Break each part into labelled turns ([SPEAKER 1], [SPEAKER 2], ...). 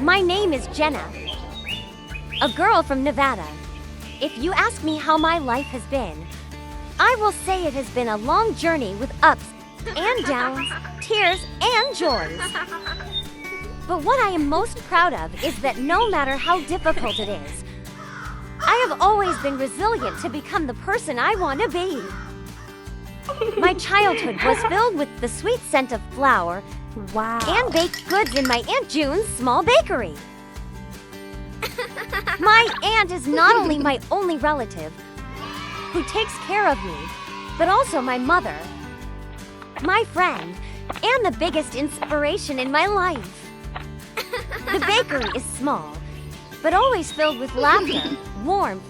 [SPEAKER 1] My name is Jenna, a girl from Nevada. If you ask me how my life has been, I will say it has been a long journey with ups and downs, tears and joys. But what I am most proud of is that no matter how difficult it is, I have always been resilient to become the person I want to be. My childhood was filled with the sweet scent of flour and baked goods in my Aunt June's small bakery. My aunt is not only my only relative who takes care of me, but also my mother, my friend, and the biggest inspiration in my life. The bakery is small, but always filled with laughter, warmth,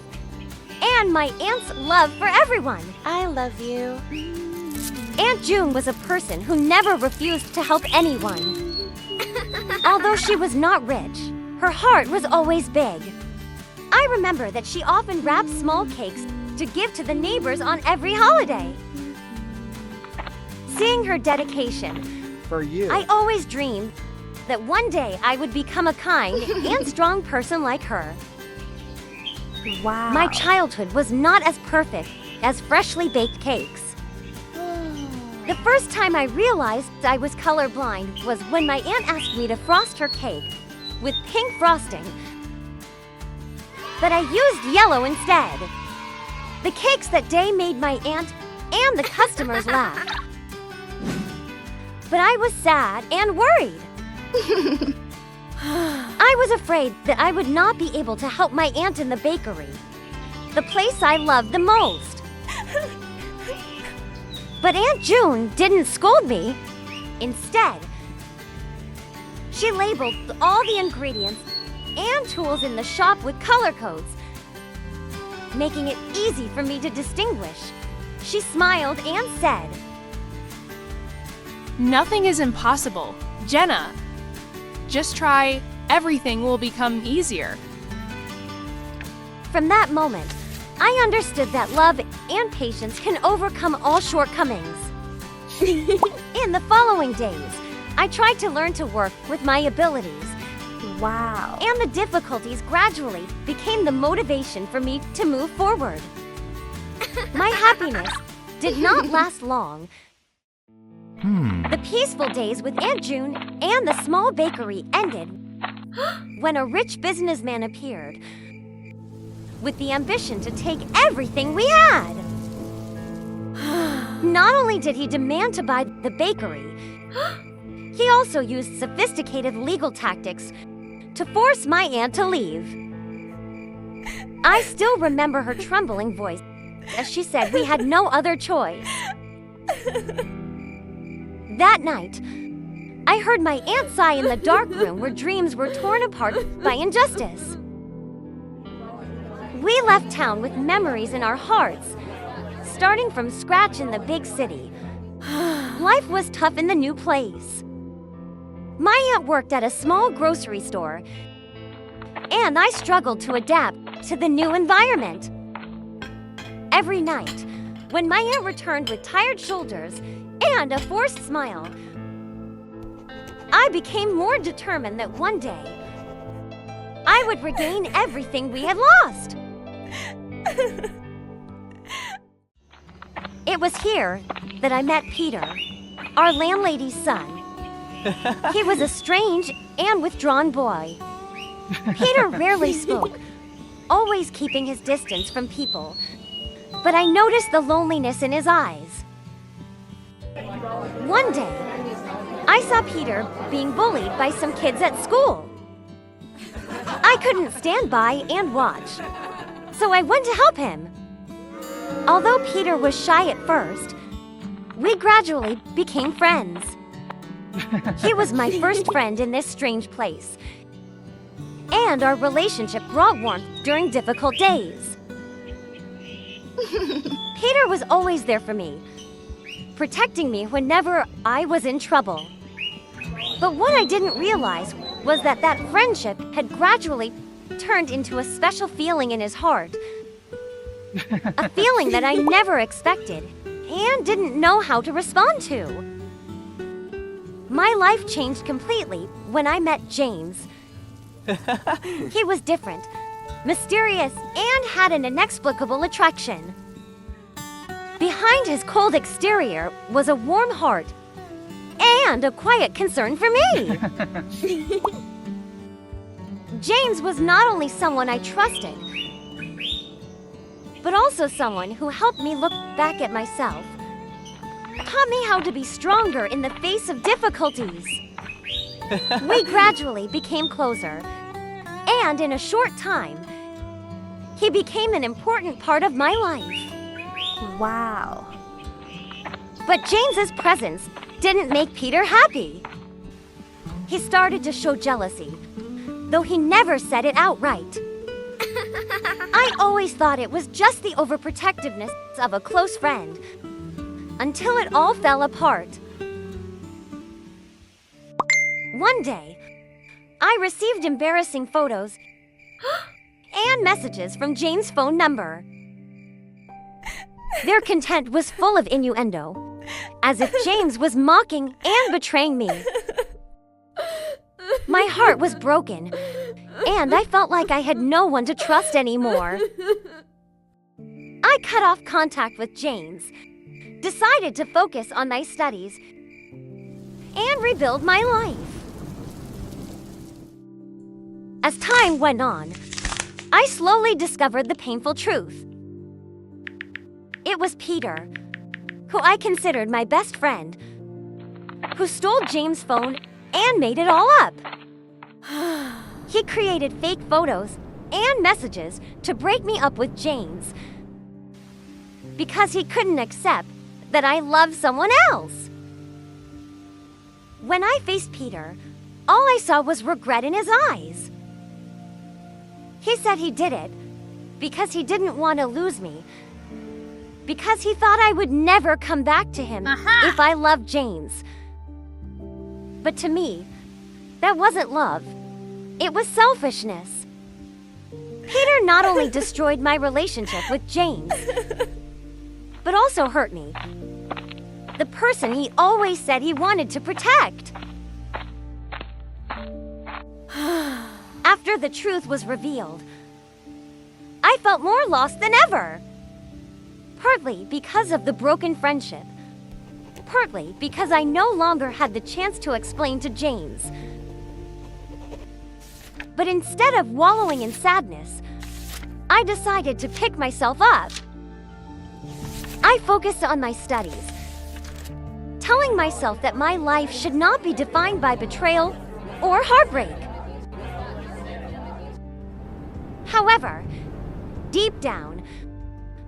[SPEAKER 1] and my aunt's love for everyone.
[SPEAKER 2] I love you.
[SPEAKER 1] Aunt June was a person who never refused to help anyone. Although she was not rich, her heart was always big. I remember that she often wrapped small cakes to give to the neighbors on every holiday. Seeing her dedication,
[SPEAKER 3] For you.
[SPEAKER 1] I always dreamed that one day I would become a kind and strong person like her.
[SPEAKER 2] Wow.
[SPEAKER 1] My childhood was not as perfect as freshly baked cakes. The first time I realized I was colorblind was when my aunt asked me to frost her cake with pink frosting, but I used yellow instead. The cakes that day made my aunt and the customers laugh. But I was sad and worried. I was afraid that I would not be able to help my aunt in the bakery, the place I loved the most. But Aunt June didn't scold me. Instead, she labeled all the ingredients and tools in the shop with color codes, making it easy for me to distinguish. She smiled and said,
[SPEAKER 4] Nothing is impossible, Jenna. Just try, everything will become easier.
[SPEAKER 1] From that moment, I understood that love and patience can overcome all shortcomings. In the following days, I tried to learn to work with my abilities.
[SPEAKER 2] Wow.
[SPEAKER 1] And the difficulties gradually became the motivation for me to move forward. My happiness did not last long. The peaceful days with Aunt June and the small bakery ended when a rich businessman appeared with the ambition to take everything we had. Not only did he demand to buy the bakery, he also used sophisticated legal tactics to force my aunt to leave. I still remember her trembling voice as she said we had no other choice. That night, I heard my aunt sigh in the dark room where dreams were torn apart by injustice. We left town with memories in our hearts, starting from scratch in the big city. Life was tough in the new place. My aunt worked at a small grocery store, and I struggled to adapt to the new environment. Every night, when my aunt returned with tired shoulders and a forced smile, I became more determined that one day I would regain everything we had lost. It was here that I met Peter, our landlady's son. He was a strange and withdrawn boy. Peter rarely spoke, always keeping his distance from people, but I noticed the loneliness in his eyes. One day, I saw Peter being bullied by some kids at school. I couldn't stand by and watch, so I went to help him. Although Peter was shy at first, we gradually became friends. He was my first friend in this strange place, and our relationship brought warmth during difficult days. Peter was always there for me, protecting me whenever I was in trouble. But what I didn't realize was that that friendship had gradually turned into a special feeling in his heart. A feeling that I never expected and didn't know how to respond to. My life changed completely when I met James, He was different, mysterious, and had an inexplicable attraction. Behind his cold exterior was a warm heart and a quiet concern for me. James was not only someone I trusted, but also someone who helped me look back at myself, taught me how to be stronger in the face of difficulties. We gradually became closer, and in a short time, he became an important part of my life.
[SPEAKER 2] Wow.
[SPEAKER 1] But James's presence didn't make Peter happy. He started to show jealousy, though he never said it outright. I always thought it was just the overprotectiveness of a close friend, until it all fell apart. One day, I received embarrassing photos and messages from James' phone number. Their content was full of innuendo, as if James was mocking and betraying me. My heart was broken, and I felt like I had no one to trust anymore. I cut off contact with James, decided to focus on my studies, and rebuild my life. As time went on, I slowly discovered the painful truth. It was Peter, who I considered my best friend, who stole James' phone and made it all up. He created fake photos and messages to break me up with James because he couldn't accept that I loved someone else. When I faced Peter, all I saw was regret in his eyes. He said he did it because he didn't want to lose me, because he thought I would never come back to him if I loved James. But to me, that wasn't love. It was selfishness. Peter not only destroyed my relationship with James, but also hurt me, the person he always said he wanted to protect. After the truth was revealed, I felt more lost than ever. Partly because of the broken friendship, partly because I no longer had the chance to explain to James. But instead of wallowing in sadness, I decided to pick myself up. I focused on my studies, telling myself that my life should not be defined by betrayal or heartbreak. However, deep down,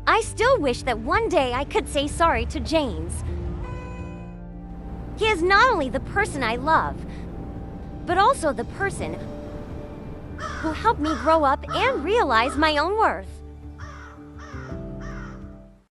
[SPEAKER 1] I still wish that one day I could say sorry to James. He is not only the person I love, but also the person who helped me grow up and realize my own worth.